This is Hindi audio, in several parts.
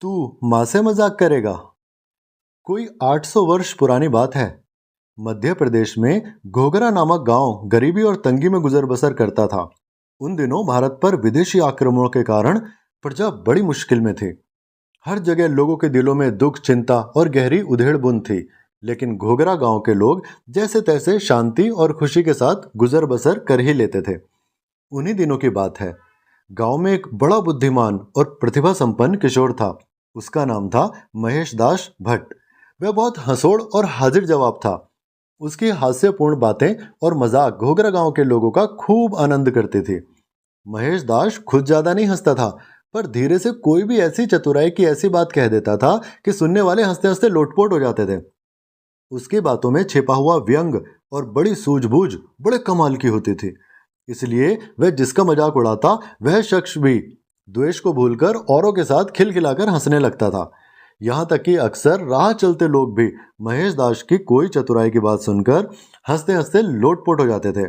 तू माँ से मजाक करेगा। कोई 800 वर्ष पुरानी बात है। मध्य प्रदेश में घोघरा नामक गांव गरीबी और तंगी में गुजर बसर करता था। उन दिनों भारत पर विदेशी आक्रमणों के कारण प्रजा बड़ी मुश्किल में थी। हर जगह लोगों के दिलों में दुख, चिंता और गहरी उधेड़ बुन थी। लेकिन घोघरा गांव के लोग जैसे तैसे शांति और खुशी के साथ गुजर बसर कर ही लेते थे। उन्हीं दिनों की बात है। गांव में एक बड़ा बुद्धिमान और प्रतिभा संपन्न किशोर था। उसका नाम था महेश दास भट्ट। वह बहुत हंसोड़ और हाजिर जवाब था। उसकी हास्यपूर्ण बातें और मजाक घोघरा गांव के लोगों का खूब आनंद करती थी। महेश दास खुद ज्यादा नहीं हंसता था, पर धीरे से कोई भी ऐसी चतुराई की ऐसी बात कह देता था कि सुनने वाले हंसते हंसते लोटपोट हो जाते थे। उसकी बातों में छिपा हुआ व्यंग और बड़ी सूझबूझ बड़े कमाल की होती थी। इसलिए वह जिसका मजाक उड़ाता वह शख्स भी द्वेष को भूलकर औरों के साथ खिलखिलाकर हंसने लगता था। यहाँ तक कि अक्सर राह चलते लोग भी महेश दास की कोई चतुराई की बात सुनकर हंसते हंसते लोटपोट हो जाते थे।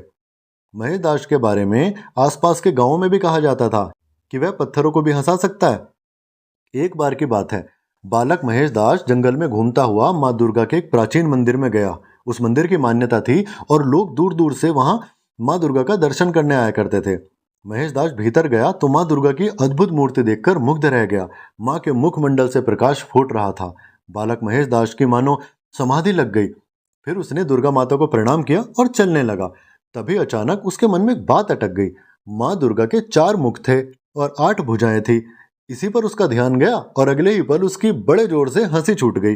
महेश दास के बारे में आसपास के गांवों में भी कहा जाता था कि वह पत्थरों को भी हंसा सकता है। एक बार की बात है, बालक महेश दास जंगल में घूमता हुआ माँ दुर्गा के एक प्राचीन मंदिर में गया। उस मंदिर की मान्यता थी और लोग दूर दूर से वहां माँ दुर्गा का दर्शन करने आया करते थे। महेश दास भीतर गया तो माँ दुर्गा की अद्भुत मूर्ति देखकर मुग्ध रह गया। माँ के मुखमंडल से प्रकाश फूट रहा था। बालक महेश दास की मानो समाधि लग गई। फिर उसने दुर्गा माता को प्रणाम किया और चलने लगा। तभी अचानक उसके मन में एक बात अटक गई। माँ दुर्गा के 4 मुख थे और 8 भुजाएं थी। इसी पर उसका ध्यान गया और अगले ही पल उसकी बड़े जोर से हंसी छूट गई।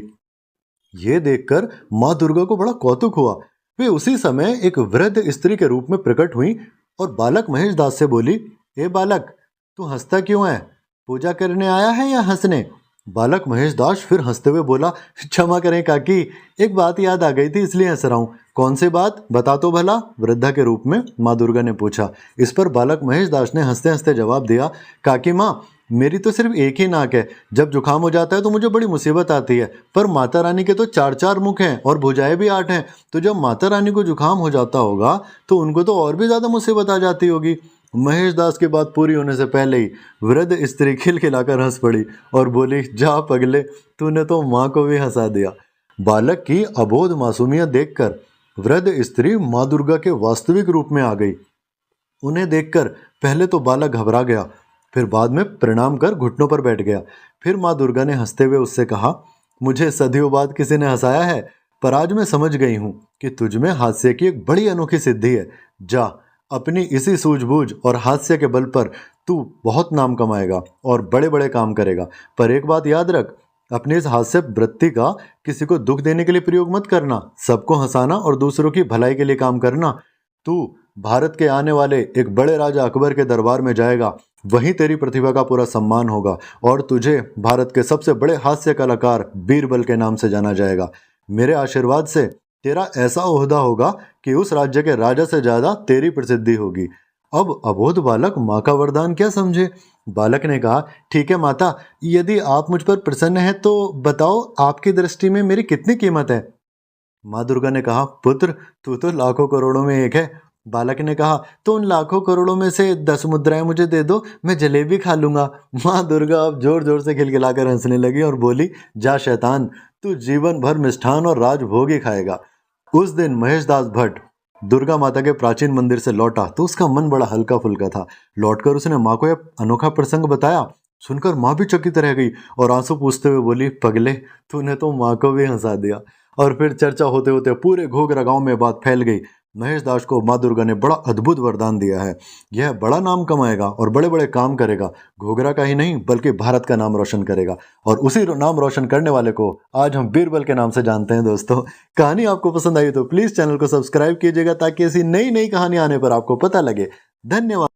ये देखकर माँ दुर्गा को बड़ा कौतुक हुआ। वे उसी समय एक वृद्ध स्त्री के रूप में प्रकट हुई और बालक महेश दास से बोली, ए बालक, तू हंसता क्यों है? पूजा करने आया है या हंसने? बालक महेश दास फिर हंसते हुए बोला, क्षमा करें काकी, एक बात याद आ गई थी इसलिए हंस रहा हूँ। कौन सी बात, बता तो भला, वृद्धा के रूप में माँ दुर्गा ने पूछा। इस पर बालक महेश दास ने हंसते हंसते जवाब दिया, काकी माँ, मेरी तो सिर्फ एक ही नाक है। जब जुकाम हो जाता है तो मुझे बड़ी मुसीबत आती है, पर माता रानी के तो 4 मुख हैं और भुजाएं भी 8 हैं। तो जब माता रानी को जुकाम हो जाता होगा तो उनको तो और भी ज्यादा मुसीबत आ जाती होगी। महेश दास की बात पूरी होने से पहले ही वृद्ध स्त्री खिलखिलाकर हंस पड़ी और बोली, जा पगले, तूने तो माँ को भी हंसा दिया। बालक की अबोध मासूमियत देखकर वृद्ध स्त्री माँ दुर्गा के वास्तविक रूप में आ गई। उन्हें देखकर पहले तो बालक घबरा गया, फिर बाद में प्रणाम कर घुटनों पर बैठ गया। फिर माँ दुर्गा ने हंसते हुए उससे कहा, मुझे सदियों बाद किसी ने हंसाया है, पर आज मैं समझ गई हूँ कि तुझ में हास्य की एक बड़ी अनोखी सिद्धि है। जा, अपनी इसी सूझबूझ और हास्य के बल पर तू बहुत नाम कमाएगा और बड़े बड़े काम करेगा। पर एक बात याद रख, अपनी इस हास्य वृत्ति का किसी को दुख देने के लिए प्रयोग मत करना। सबको हंसाना और दूसरों की भलाई के लिए काम करना। तू भारत के आने वाले एक बड़े राजा अकबर के दरबार में जाएगा, वहीं तेरी प्रतिभा का पूरा सम्मान होगा और तुझे भारत के सबसे बड़े हास्य कलाकार बीरबल के नाम से जाना जाएगा। मेरे आशीर्वाद से तेरा ऐसा ओहदा होगा कि उस राज्य के राजा से ज्यादा तेरी प्रसिद्धि होगी। अब अबोध बालक माँ का वरदान क्या समझे। बालक ने कहा, ठीक है माता, यदि आप मुझ पर प्रसन्न हैं तो बताओ, आपकी दृष्टि में मेरी कितनी कीमत है? माँ दुर्गा ने कहा, पुत्र, तू तो लाखों करोड़ों में एक है। बालक ने कहा, तो उन लाखों करोड़ों में से 10 मुद्राएं मुझे दे दो, मैं जलेबी खा लूंगा। माँ दुर्गा अब जोर जोर से खिलखिलाकर हंसने लगी और बोली, जा शैतान, तू जीवन भर मिष्ठान और राजभोग ही खाएगा। उस दिन महेश दास भट्ट दुर्गा माता के प्राचीन मंदिर से लौटा तो उसका मन बड़ा हल्का फुल्का था। लौटकर उसने माँ को यह अनोखा प्रसंग बताया। सुनकर माँ भी चकित रह गई और आंसू पूछते हुए बोली, पगले, तूने तो माँ को भी हंसा दिया। और फिर चर्चा होते होते पूरे घोघरा गांव में बात फैल गई। महेश दास को माँ दुर्गा ने बड़ा अद्भुत वरदान दिया है। यह बड़ा नाम कमाएगा और बड़े बड़े काम करेगा। घोघरा का ही नहीं बल्कि भारत का नाम रोशन करेगा। और उसी नाम रोशन करने वाले को आज हम बीरबल के नाम से जानते हैं। दोस्तों, कहानी आपको पसंद आई तो प्लीज चैनल को सब्सक्राइब कीजिएगा ताकि ऐसी नई नई कहानी आने पर आपको पता लगे। धन्यवाद।